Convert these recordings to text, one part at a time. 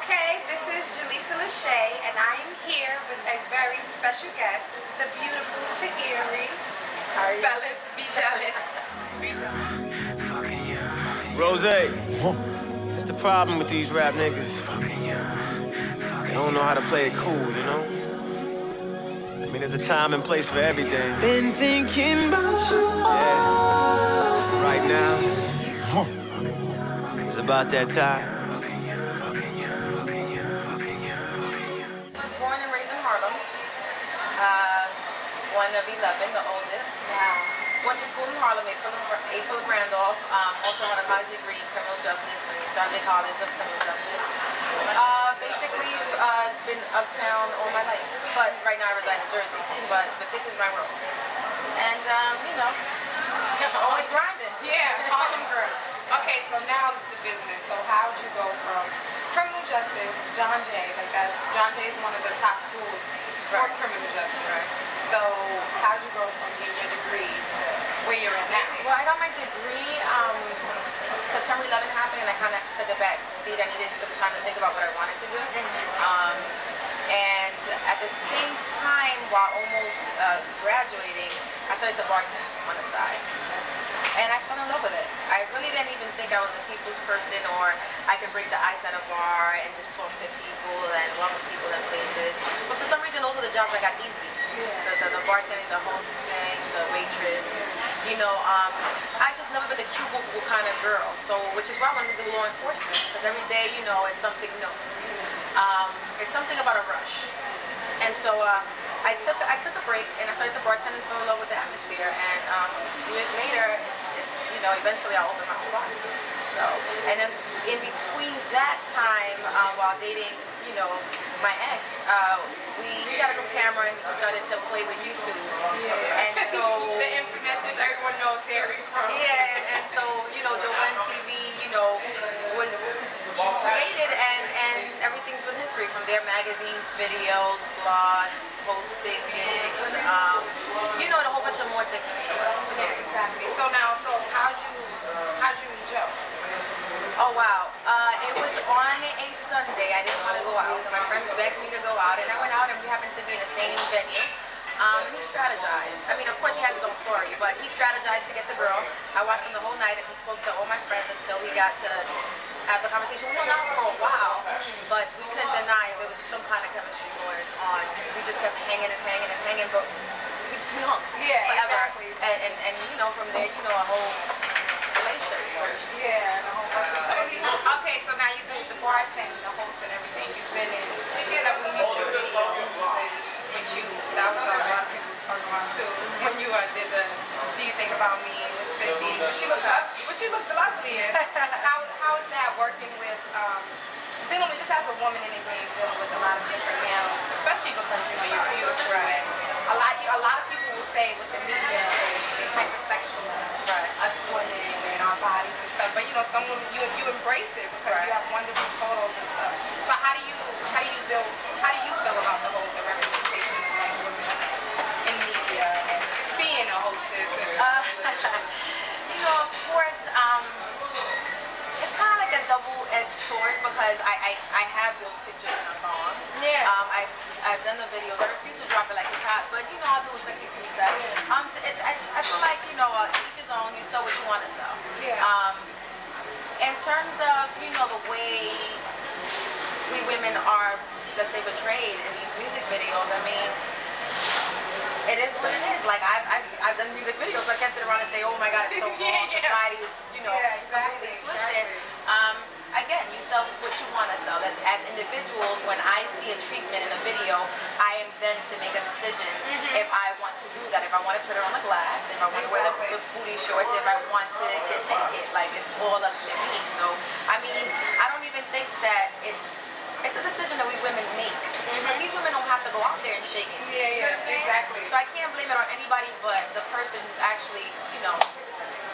Okay, this is Jaleesa Lashay, and I am here with a very special guest, the beautiful Tahiry. Fellas, be jealous. Rose, it's the problem with these rap niggas. They don't know how to play it cool, you know? I mean, there's a time and place for everything. Been thinking about you all day. Right now, it's about that time. Born and raised in Harlem. One of 11, the oldest. Went to school in Harlem, A. Philip Randolph. Also had a college degree in criminal justice and John Jay College of Criminal Justice. Basically, been uptown all my life. But right now I reside in Jersey. But this is my world. And, always grinding. Yeah, Harlem girl. Okay, so now the business. So how would you go from criminal justice, John Jay, John Jay is one of the top schools for criminal justice. Right. So how would you go from getting your degree to where you're at now? Well, I got my degree, September 11 happened and I kind of took a back seat. I needed some time to think about what I wanted to do. And at the same time, while almost graduating, I started to bartend on the side. And I fell in love with it. I really didn't even think I was a people's person, or I could break the ice at a bar and just talk to people and welcome people in places. But for some reason, those are the jobs I got easy. The bartending, the hostessing, the waitress. I just never been a cubicle kind of girl. So, which is why I wanted to do law enforcement, because every day, it's something new. It's something about a rush. And so I took a break and I started to bartend and fell in love with the atmosphere. And years later, it's eventually I'll open my own bar. So, and then in between that time, while dating, my ex, he got a new camera and we started to play with YouTube. Yeah. And so the infamous, which everyone knows Tahiry from. Yeah, and so Joanne TV, was created and everything's been history from there. Magazines, videos, blogs, hosting gigs, and a whole bunch of more things. Yeah, exactly. So how'd you meet Joe? Oh wow, it was on a Sunday. I didn't want to go out. My friends begged me to go out, and I went out, and we happened to be in the same venue. And he strategized. I mean, of course, he has his own story, but he strategized to get the girl. I watched him the whole night, and he spoke to all my friends until we got to have the conversation. We hung out for a while, but we couldn't deny there was some kind of chemistry going on. We just kept hanging and hanging and hanging, but we hung forever. Exactly. And from there, a whole relationship. Yeah, and a whole bunch of stuff. Okay, so now you do the bartending, the host and everything. You've been in several music videos, which that was a lot of people was talking about too. When you did the Do You Think About Me with 50, but you looked lovely in. How is that working with, dealing with, just as a woman in the game, dealing with a lot of different males, especially because, you're beautiful. And a lot of people will say with the media, they hypersexualize us women and our bodies and stuff, but some women, you embrace it because you have wonderful photos and stuff. So how do you feel about the representation of like women in media and being a hostess? Of course, it's kind of like a double-edged sword because I have those pictures in a phone. Yeah. I've done the videos. I refuse to drop it like it's hot, but I'll do a 62 step. I feel like each his own. You sell what you want to sell. Yeah. In terms of the way we women are, let's say, portrayed in these music videos, I mean, it is what it is. Like I've done music videos, so I can't sit around and say, oh my God, it's so wrong. Society is, exactly. twisted. Again, you sell what you want to sell. As individuals, when I see a treatment in a video, I am then to make a decision if I want to do that, if I want to put her on the glass, if I want to wear the booty shorts, if I want to get naked. Like, it's all up to me. So, I mean, I don't even think that it's a decision that we women make. Because these women don't have to go out there and shake it. Yeah, exactly. So I can't blame it on anybody but the person who's actually,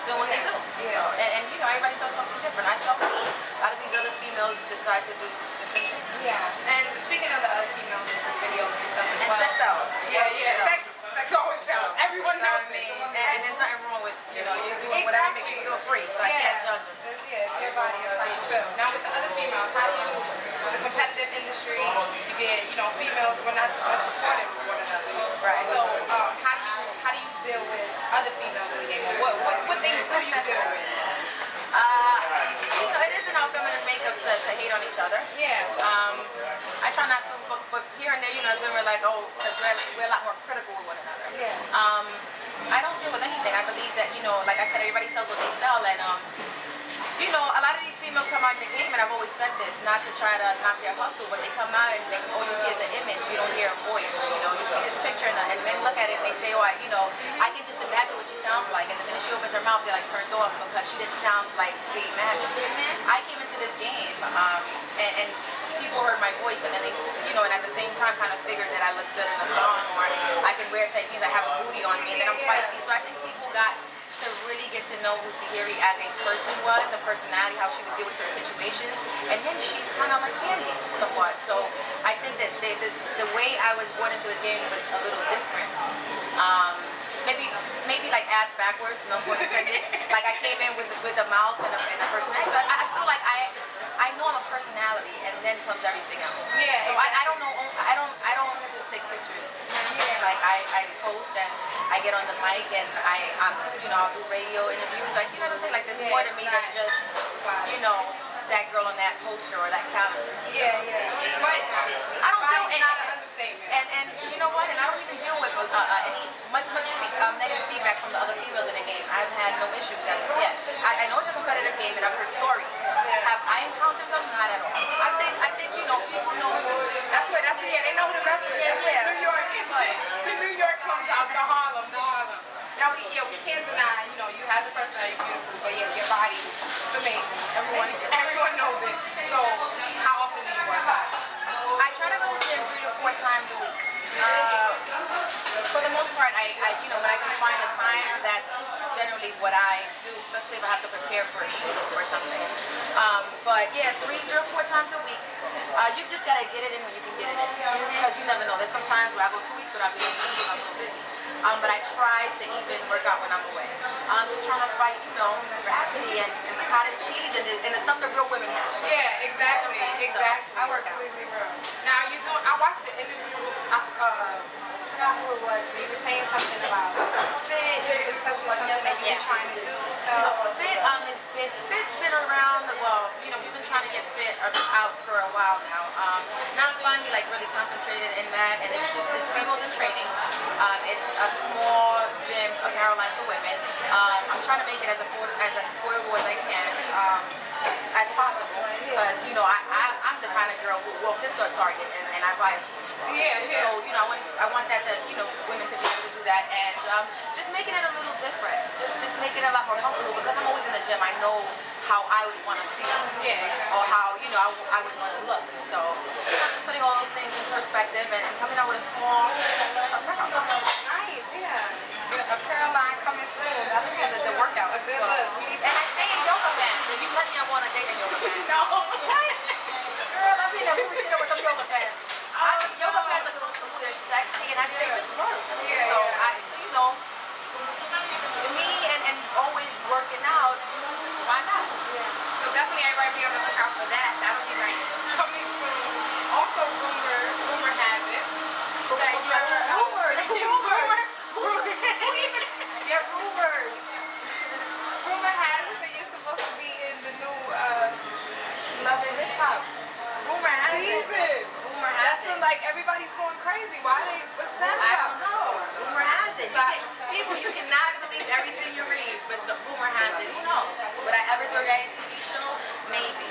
doing what they do. Yeah. So, and everybody sells something different. I sell me. A lot of these other females decide to do different things. Yeah. And speaking of the other females in the videos and stuff as And well. sex sells. Yeah. Sex always sells. Everyone knows me. it. And there's nothing wrong with, you're doing whatever makes you feel free. So I can't judge them. It's your body, it's how you feel. Now with the other females, how do you, to industry, you get, you know, females who are not supportive of one another. Right. So how do you deal with other females in the game? Or what things do you deal with? You know, it isn't our feminine makeup to hate on each other. Yeah. I try not to, but here and there, you know, as women, we're like, oh, because we're a lot more critical with one another. Yeah. I don't deal with anything. I believe that, you know, like I said, everybody sells what they sell, and you know, a lot of these females come out in the game, and I've always said this, not to try to knock their hustle, but they come out and all you see is an image, you don't hear a voice. You know, you see this picture, and men look at it and they say, oh, you know, I can just imagine what she sounds like, and the minute she opens her mouth, they're like turned off because she didn't sound like they imagined. I came into this game, and people heard my voice, and then they, you know, and at the same time kind of figured that I look good in the song, or I can wear tight jeans, I have a booty on me, and then I'm feisty. So I think people got to really get to know who Tahiry as a person was, a personality, how she would deal with certain situations, and then she's kind of like candy somewhat. So I think that the way I was born into this game was a little different. Maybe like ass backwards, no pun intended. Like I came in with a mouth and a personality. So I feel like I know I'm a personality, and then comes everything else. Yeah. So I don't know. I don't just take pictures. You know what I'm saying? Like I post and I get on the mic and I'm you know, I'll do radio interviews. Like, you know what I'm saying? Like there's more to me than just, you know, that girl on that poster or that calendar. Yeah. But I don't deal it's not an understatement. And you know what? And I don't even deal with any much negative feedback from the other females in the game. I've had no issues as of yet. I know it's a competitive game, and I've heard stories. Have I encountered them? Not at all. I think you know, people know. They know who the best is. Yeah. New York, the New York comes out, the Harlem. Now we can't deny, you know, you have the personality, beautiful, but yeah, your body, it's amazing. Everyone knows it. So how often do you work out? I try to go to the gym 3 to 4 times a week. For the most part, I you know, when I can find a time, that's generally what I do, especially if I have to prepare for a shoot or something. But yeah, 3 or 4 times a week. You just gotta get it in when you can get it in, because you never know. There's some times where I go 2 weeks without being in the gym because I'm so busy. But I try to even work out when I'm away. I'm just trying to fight, you know, gravity and the cottage cheese and the stuff that real women have. Yeah, exactly. So I work out. Now I watched the interview. I forgot who it was, but you were saying something about fit. You were discussing something that you were trying to do. Fit's been around. Well, you know, we've been trying to get fit out for a while now. Not finally like really concentrated in that, and it's females in training. It's a small gym, a Caroline for women. I'm trying to make it as affordable as I can, as possible, because you know I'm the kind of girl who walks into a Target and I buy a sports bra. Yeah. So you know I want that to, you know, women to be able to do that, and just making it a little different, just making it a lot more comfortable, because I'm always in the gym. I know how I would want to feel, or how, you know, I would want to look. So you know, just putting all those things into perspective and coming out with a small apparel. Nice, yeah. A Caroline coming soon. I think the workout. A good look. And I stay in yoga pants. If you let me, I want to date in yoga pants. No. What? Girl, I've been in a movie theater with them yoga pants. Yoga pants are they're sexy, and they just work. Yeah, So you know, me and always working out, why not? Yeah. So definitely everybody be on the lookout for that. That'll be nice. Coming soon. Also, rumor has it that rumor has it that you're supposed to be in the new Love and Hip Hop season. Rumor has That's like everybody's going crazy. What's that I about? don't know. Rumor has it. You cannot believe everything you read, but the rumor has it. Who knows? Would I ever do a reality TV show? Maybe.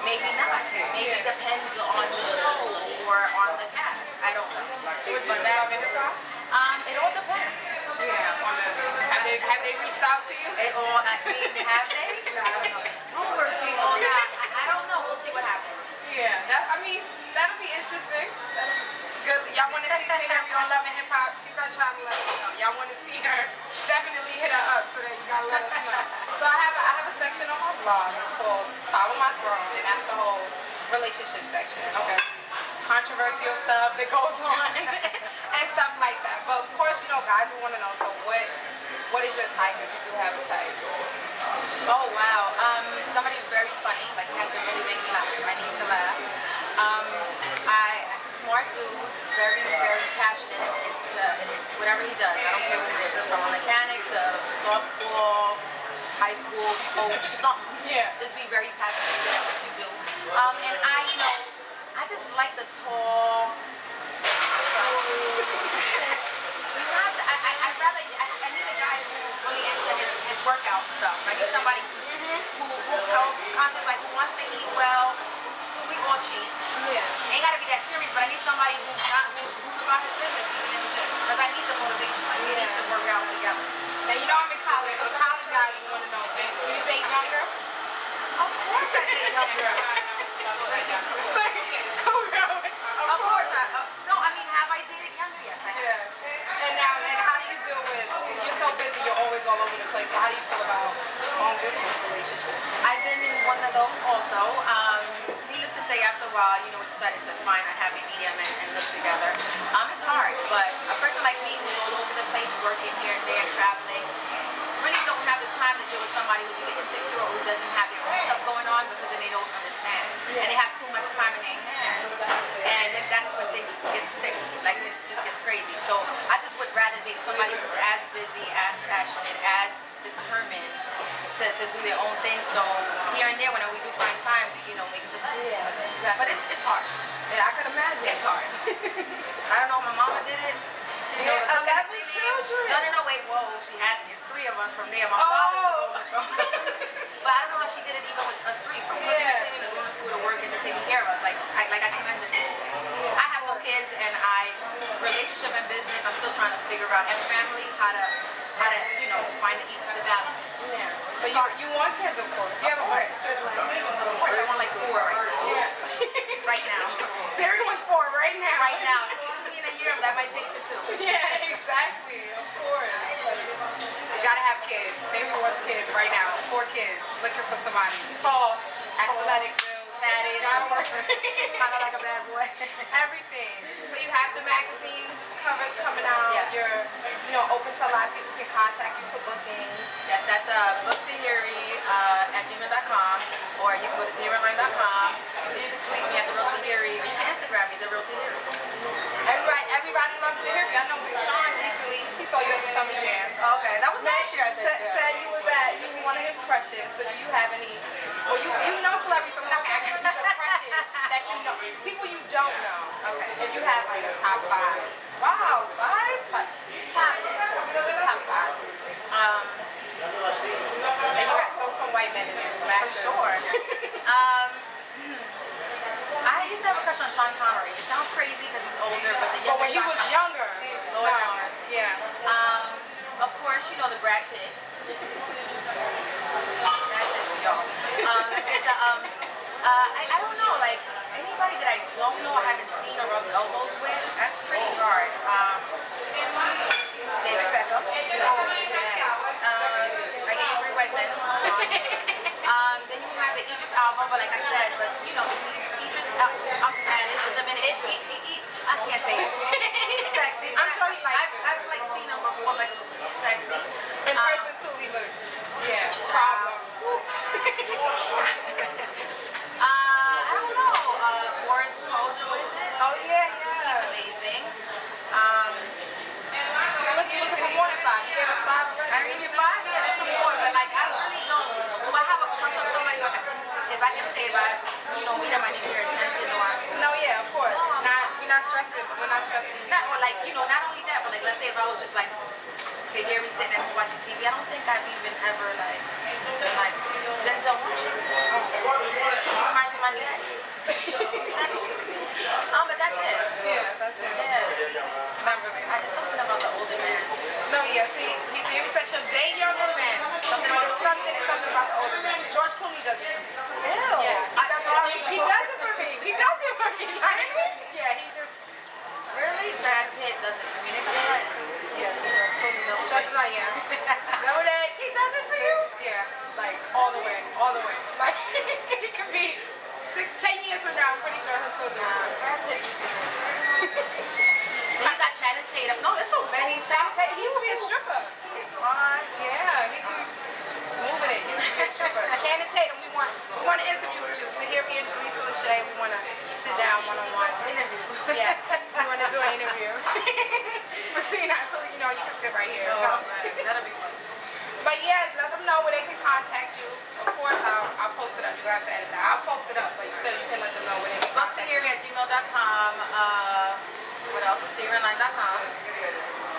Maybe not. Maybe it depends on the show or on the cast. I don't know. Would you do Love and Hip Hop? It all depends. Yeah. Have they reached out to you? Have they? I don't know. Rumors, people. I don't know. We'll see what happens. Yeah. That'll be interesting. Good. Y'all want to see Tahiry on Love and Hip Hop? She's gonna try to let us know. Y'all want to see her? Definitely hit her up so that you gotta let us know. So I have a section on my blog. It's called Follow My Throne, and that's the whole relationship section. Okay. Controversial stuff that goes on and stuff like that. But of course, you know, guys will want to know. So what is your type if you do have a type? Oh wow. Somebody's very funny, like has to really make me laugh. I need to laugh. smart dude, very, very passionate in whatever he does. I don't care what it is, from a mechanic to softball, high school coach, something. Yeah. Just be very passionate at what you do. And I just like the tall. I need a guy who really into his workout stuff. I need somebody who's health conscious, like who wants to eat well. We all cheat. Yeah. Ain't gotta be that serious, but I need somebody who's about his business, even in the gym. Because I need the motivation. Like, we need to work out together. Now, you know I'm in college, so college guys want to know, do you date younger? Of course I date younger. Of course no, I mean, have I dated younger? Yes, I have. Yeah. And now, how do you deal with, you're so busy, you're always all over the place, so how do you feel about long distance relationships? I've been in one of those also. Needless to say, after a while, we decided to find a happy medium and live together. It's hard, but a person like me who's all over the place, working here and there, traveling, really don't have the time to deal with somebody who's either insecure or who doesn't have their own stuff going on, because then they don't understand. And they have too much time in their hands. And then that's when things get sticky. Like, it just gets crazy. So I just would rather date somebody who's as busy, as passionate, as determined to do their own thing. So here and there, whenever we do find time, make the best. Yeah, exactly. But it's hard. Yeah, I could imagine. It's hard. I don't know, my mama did it. Yeah, 11 children. No, wait, whoa, it's 3 of us from there. My father was from but I don't know how she did it even with us 3, from cooking and cleaning, going to school to work, and to taking care of us. I commend her. I have no kids, and relationship and business, I'm still trying to figure out, and family, how to find the balance. Yeah. But you want kids, of course. You have a bunch of siblings. Of course, I want like 4 right now. Yeah. Right now. Siri wants 4 right now. Right now. Speak to me in a year, that might change it too. Yeah, exactly. Of course. You gotta have kids. Siri wants kids right now. 4 kids. Looking for somebody tall, athletic, tatted, Kind of like a bad boy. everything. So you have the magazine covers coming out. Yes. You're open to a lot of people can contact you for bookings. Yes, that's booktahiry at gmail.com, or you can go to tahiryonline.com. You can tweet me at the Real Tahiry, or you can Instagram me, the Real Tahiry. Everybody loves Tahiry. I know Big Sean recently. He saw you at the Summer Jam. Okay, that was last year, I think. Said you were one of his crushes. So do you have any? Well, you know celebrities, so we're not gonna ask you who's your crushes that you know. People you don't know. Okay. If you have like a top 5. Wow, 5? Top 5. And you got to throw some white men in there, some For actors. sure. I used to have a crush on Sean Connery. It sounds crazy because he's older, but the But younger when he Sean was Connery. younger. Lord have mercy. Yeah. Of course, the Brad Pitt. That's it for y'all. I don't know, like, anybody that I don't know, I haven't seen or rubbed elbows with, that's pretty hard. David Beckham. I gave you 3 white men. Then you have the Idris Elba, but like I said, Idris, I'm Spanish, Dominican. I can't say it. He's sexy. I'm sure he likes it. I've seen him before, but he's sexy. In person too, we look. Yeah. Problem. I don't know. Boris Hojo, is it? Oh yeah. He's amazing. So you're looking for more than 5. You gave us 5 already. I mean, 5, yeah, that's some more, but like, I really don't. Do I have a crush on somebody? If I can say, meet them, I need their attention, or. No, yeah, of course. We're not stressing. We're not stressing. Not only that, but like, let's say if I was just like, say here we sitting and watching TV, I don't think I've even ever like Denzel Washington. He reminds me of my dad. He's sexy. But that's it. Yeah, that's it. Yeah. Not really. It's something about the older man. No, yeah, see, you said she'll date younger men. It's something about the older men. George Clooney does it. Ew. Yeah, he does it for me. He does it for me. Really? Yeah, he just. Really? Brad Pitt does it for me. They got it. Yes, George Clooney does. Just like yeah. Know that? He does it for you? Yeah, like all the way. Like it could be 10 years from now. I'm pretty sure he'll still do it. Brad Pitt used to do it. Then you got Channing Tatum. No, there's so many. Channing Tatum. He used to be a stripper. He's fine. Yeah, he could move it. He used to be a stripper. but Channing Tatum, we want to interview with you. Tahiry and Jaleesa Lashay, we want to sit down one-on-one. Interview. Yes, we want to do an interview. Between us, so you know you can sit right here. Oh, right. That'll be fun. But yeah, let them know where they can contact you. Of course, I'll post it up. You have to edit that. I'll post it up, but still you can let them know where they can contact you. BookTahiry@gmail.com. What else? TahiryOnline.com.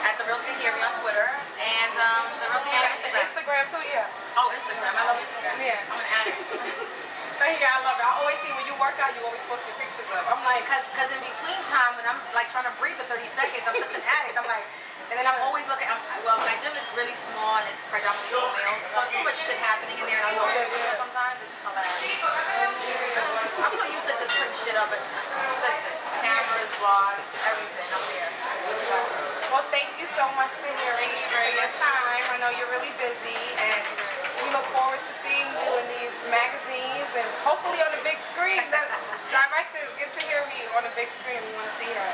At The Real Tahiry on Twitter. And The Real Tahiry on Instagram. Instagram too, yeah. Oh, Instagram. I love Instagram. Yeah. I'm an addict. Yeah, I love it. I always see when you work out, you always post your pictures up. I'm like, Cause in between time when I'm like trying to breathe for 30 seconds, I'm such an addict. I'm like, and then I'm always looking. Well, my gym is really small and it's predominantly all males, so there's so much shit happening in there, and I'm looking sometimes. It's hilarious. I'm so used to just putting shit up, but listen, cameras, vlogs, everything. I'm there. well, thank you so much, Tahiry. Thank you for your time. I know you're really busy, and we look forward to seeing you in these magazines and hopefully on the big screen. The directors get Tahiry on the big screen. We want to see her.